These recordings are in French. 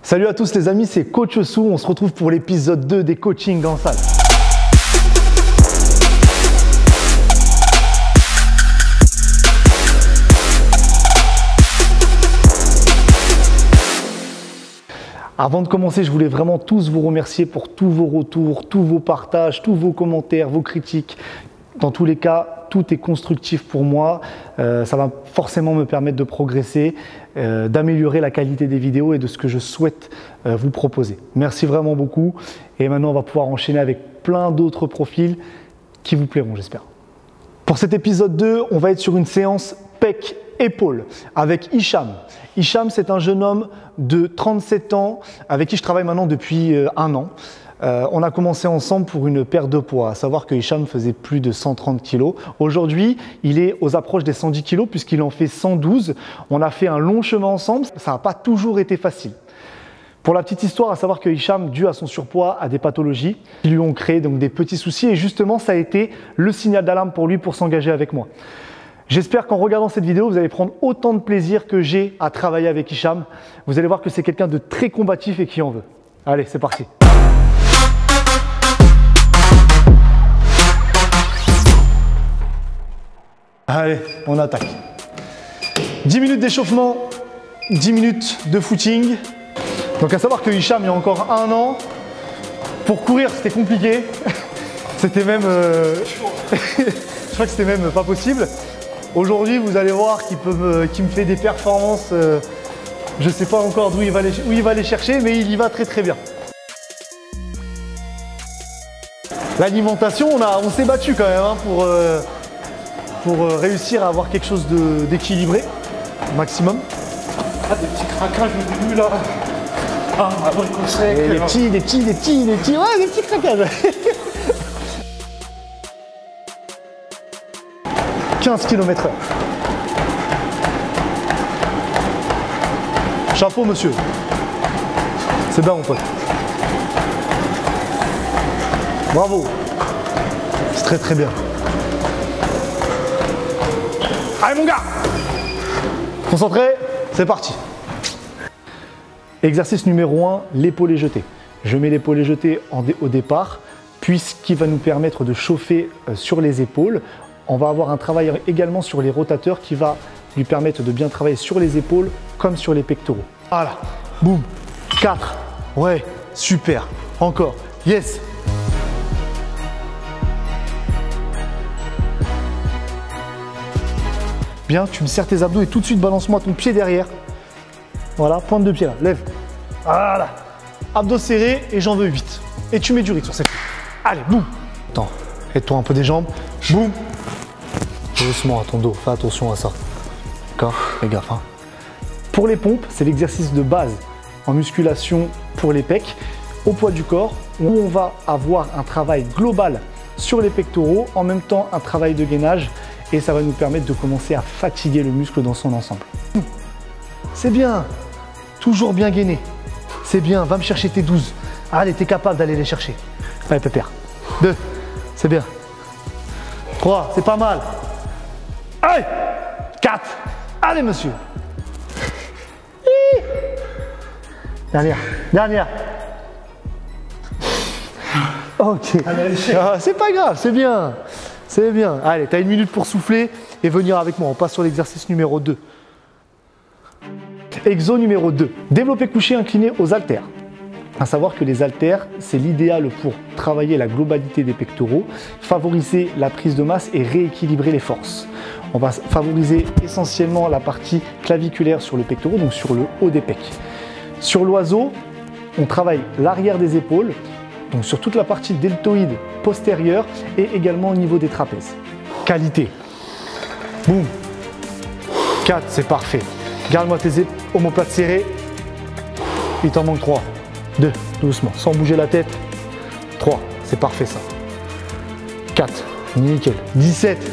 Salut à tous les amis, c'est Coach Sou. On se retrouve pour l'épisode 2 des coachings en salle. Avant de commencer, je voulais vraiment tous vous remercier pour tous vos retours, tous vos partages, tous vos commentaires, vos critiques. Dans tous les cas, tout est constructif pour moi. Ça va forcément me permettre de progresser, d'améliorer la qualité des vidéos et de ce que je souhaite vous proposer. Merci vraiment beaucoup. Et maintenant, on va pouvoir enchaîner avec plein d'autres profils qui vous plairont, j'espère. Pour cet épisode 2, on va être sur une séance pec épaule avec Hicham. Hicham, c'est un jeune homme de 37 ans avec qui je travaille maintenant depuis 1 an. On a commencé ensemble pour une perte de poids, à savoir que Hicham faisait plus de 130 kg. Aujourd'hui, il est aux approches des 110 kg puisqu'il en fait 112. On a fait un long chemin ensemble, ça n'a pas toujours été facile. Pour la petite histoire, à savoir que Hicham, dû à son surpoids, a des pathologies qui lui ont créé donc des petits soucis et justement, ça a été le signal d'alarme pour lui pour s'engager avec moi. J'espère qu'en regardant cette vidéo, vous allez prendre autant de plaisir que j'ai à travailler avec Hicham. Vous allez voir que c'est quelqu'un de très combatif et qui en veut. Allez, c'est parti. Allez, on attaque. 10 minutes d'échauffement, 10 minutes de footing. Donc à savoir que Hicham, il y a encore 1 an, pour courir, c'était compliqué. C'était même... je crois que c'était même pas possible. Aujourd'hui, vous allez voir qu'il me fait des performances. Je ne sais pas encore d'où il va les chercher, mais il y va très très bien. L'alimentation, on s'est battu quand même hein, pour réussir à avoir quelque chose d'équilibré, au maximum. Ah, des petits craquages au début là. Ah, abricot sec. Des petits craquages. 15 km/h. Chapeau, monsieur. C'est bien, mon pote. Bravo. C'est très très bien. Allez, mon gars. Concentré, c'est parti. Exercice numéro 1, l'épaulé jeté. Je mets l'épaulé jeté au départ, puisqu'il va nous permettre de chauffer sur les épaules. On va avoir un travail également sur les rotateurs qui va lui permettre de bien travailler sur les épaules comme sur les pectoraux. Voilà, boum, 4, ouais, super, encore, yes. Bien, tu me serres tes abdos et tout de suite balance-moi ton pied derrière. Voilà, pointe de pied là, lève. Voilà, abdos serrés et j'en veux 8. Et tu mets du rythme sur cette pied. Allez, boum. Attends, aide-toi un peu des jambes, boum. Doucement à ton dos, fais attention à ça. D'accord? Fais gaffe. Hein. Pour les pompes, c'est l'exercice de base en musculation pour les pecs, au poids du corps, où on va avoir un travail global sur les pectoraux, en même temps un travail de gainage, et ça va nous permettre de commencer à fatiguer le muscle dans son ensemble. C'est bien, toujours bien gainé. C'est bien, va me chercher tes 12. Allez, t'es capable d'aller les chercher. Allez, pépère. 2, c'est bien. 3, c'est pas mal. Allez, 4, allez monsieur. Dernière. Ok. Ah, c'est pas grave, c'est bien. C'est bien. Allez, tu as 1 minute pour souffler et venir avec moi. On passe sur l'exercice numéro 2. Exo numéro 2. Développé couché incliné aux haltères. À savoir que les haltères, c'est l'idéal pour travailler la globalité des pectoraux, favoriser la prise de masse et rééquilibrer les forces. On va favoriser essentiellement la partie claviculaire sur le pectoral, donc sur le haut des pecs. Sur l'oiseau, on travaille l'arrière des épaules, donc sur toute la partie deltoïde postérieure et également au niveau des trapèzes. Qualité. Boum. 4, c'est parfait. Garde-moi tes omoplates serrées. Il t'en manque 3. 2, doucement, sans bouger la tête. 3, c'est parfait ça. 4, nickel. 17.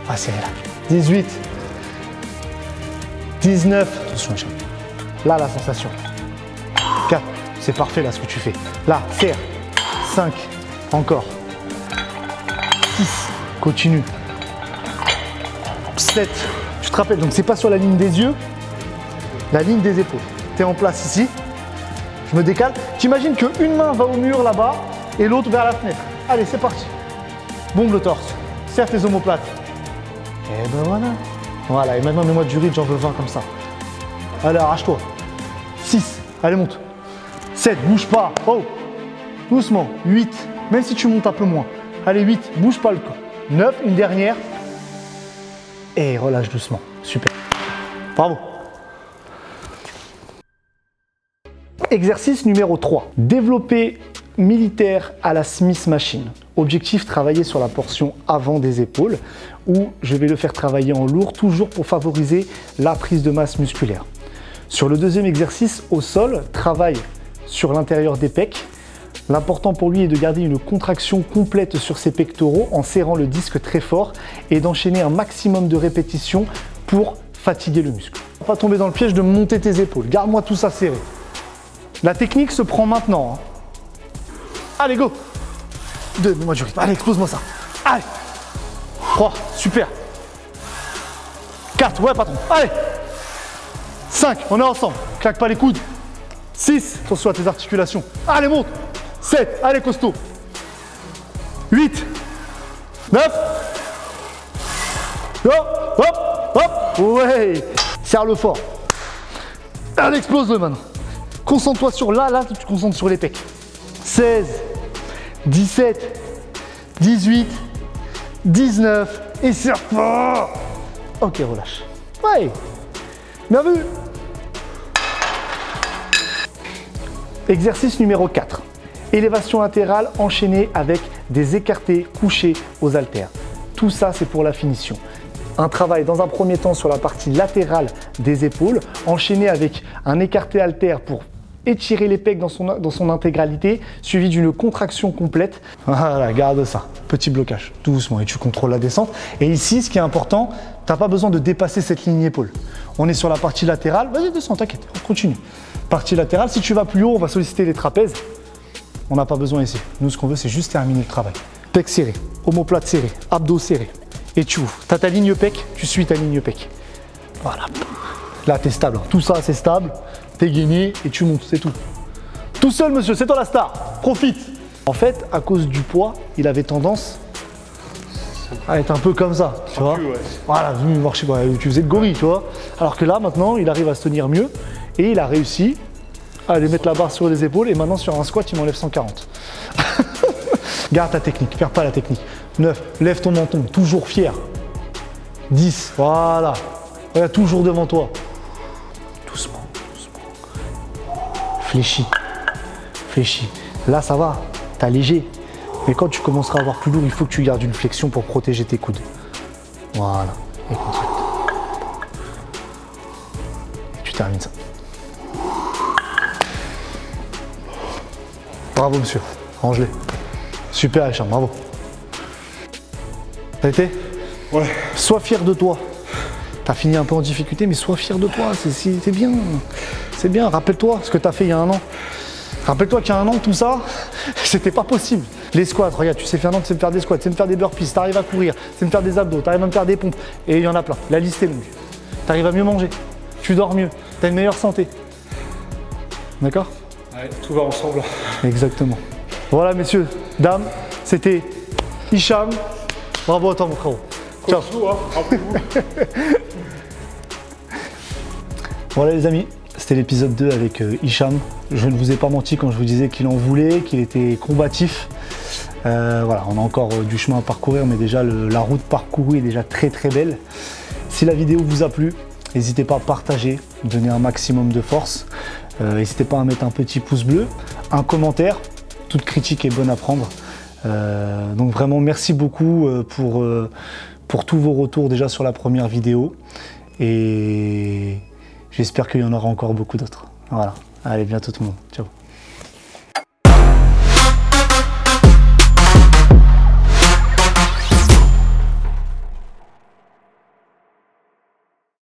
Ah, serré là. 18. 19. Attention, là, la sensation. 4, c'est parfait là ce que tu fais. Là, serre. 5, encore. 6, continue. 7, tu te rappelles, donc c'est pas sur la ligne des yeux, la ligne des épaules. Tu es en place ici, Je me décale. T'imagines qu'une main va au mur là-bas et l'autre vers la fenêtre. Allez, c'est parti. Bombe le torse. Serre tes omoplates. Et ben voilà. Voilà, et maintenant mets-moi du rythme, j'en veux 20 comme ça. Allez, arrache-toi. 6. Allez, monte. 7. Bouge pas. Oh. Doucement. 8. Même si tu montes un peu moins. Allez, 8. Bouge pas le corps. 9. Une dernière. Et relâche doucement. Super. Bravo. Exercice numéro 3. Développer militaire à la Smith Machine. Objectif, travailler sur la portion avant des épaules où je vais le faire travailler en lourd, toujours pour favoriser la prise de masse musculaire. Sur le deuxième exercice, au sol, travaille sur l'intérieur des pecs. L'important pour lui est de garder une contraction complète sur ses pectoraux en serrant le disque très fort et d'enchaîner un maximum de répétitions pour fatiguer le muscle. Pas tomber dans le piège de monter tes épaules. Garde-moi tout ça serré. La technique se prend maintenant. Hein. Allez, go. 2, mets-moi du rythme. Allez, explose-moi ça. Allez. 3, super. 4, ouais, patron. Allez. 5, on est ensemble. Claque pas les coudes. 6, attention à tes articulations. Allez, monte. 7, allez, costaud. 8, 9. Hop, hop, hop. Ouais. Serre-le fort. Allez, explose-le maintenant. Concentre-toi sur là, tu te concentres sur les pecs. 16, 17, 18, 19, et serre fort. Ok, relâche. Ouais, bien vu. Exercice numéro 4. Élévation latérale enchaînée avec des écartés couchés aux haltères. Tout ça, c'est pour la finition. Un travail dans un premier temps sur la partie latérale des épaules, enchaîné avec un écarté haltère pour étirer les pecs dans son intégralité, suivi d'une contraction complète. Voilà, garde ça. Petit blocage, doucement, et tu contrôles la descente. Et ici, ce qui est important, tu n'as pas besoin de dépasser cette ligne épaule. On est sur la partie latérale. Vas-y, descends, t'inquiète, on continue. Partie latérale, si tu vas plus haut, on va solliciter les trapèzes. On n'a pas besoin ici. Nous, ce qu'on veut, c'est juste terminer le travail. Pecs serrés, omoplate serré, abdos serrés. Et tu ouvres. Tu as ta ligne pec, tu suis ta ligne pec. Voilà. Là, tu es stable. Tout ça, c'est stable. T'es gainé et tu montes, c'est tout. Tout seul, monsieur, c'est toi la star. Profite. En fait, à cause du poids, il avait tendance à être un peu comme ça, tu vois. Ouais. Voilà, tu faisais le gorille, tu vois. Alors que là, maintenant, il arrive à se tenir mieux et il a réussi à aller mettre la barre sur les épaules et maintenant, sur un squat, il m'enlève 140. Garde ta technique, perds pas la technique. 9, lève ton menton, toujours fier. 10, voilà. Regarde, toujours devant toi. Doucement. Fléchis. Là, ça va, t'as léger. Mais quand tu commenceras à avoir plus lourd, il faut que tu gardes une flexion pour protéger tes coudes. Voilà. Et contracte. Et tu termines ça. Bravo, monsieur. Range-les. Super, Hicham, bravo. Ça a été? Ouais. Sois fier de toi. T'as fini un peu en difficulté, mais sois fier de toi. C'est bien. C'est bien. Rappelle-toi ce que t'as fait il y a un an. Rappelle-toi qu'il y a un an, tout ça, c'était pas possible. Les squats, regarde, tu sais faire, tu sais me faire des squats, tu sais me faire des burpees, tu arrives à courir, tu sais me faire des abdos, tu arrives à me faire des pompes. Et il y en a plein. La liste est longue. Tu arrives à mieux manger, tu dors mieux, tu as une meilleure santé. D'accord? Ouais, tout va ensemble. Exactement. Voilà, messieurs, dames, c'était Hicham. Bravo à toi, mon frérot. Ciao. Voilà, les amis. C'était l'épisode 2 avec Hicham. Je ne vous ai pas menti quand je vous disais qu'il en voulait, qu'il était combatif. Voilà, on a encore du chemin à parcourir, mais déjà la route parcourue est déjà très très belle. Si la vidéo vous a plu, n'hésitez pas à partager, donner un maximum de force. N'hésitez pas à mettre un petit pouce bleu, un commentaire. Toute critique est bonne à prendre. Donc vraiment, merci beaucoup pour tous vos retours déjà sur la première vidéo. Et j'espère qu'il y en aura encore beaucoup d'autres. Voilà. Allez, bientôt tout le monde. Ciao.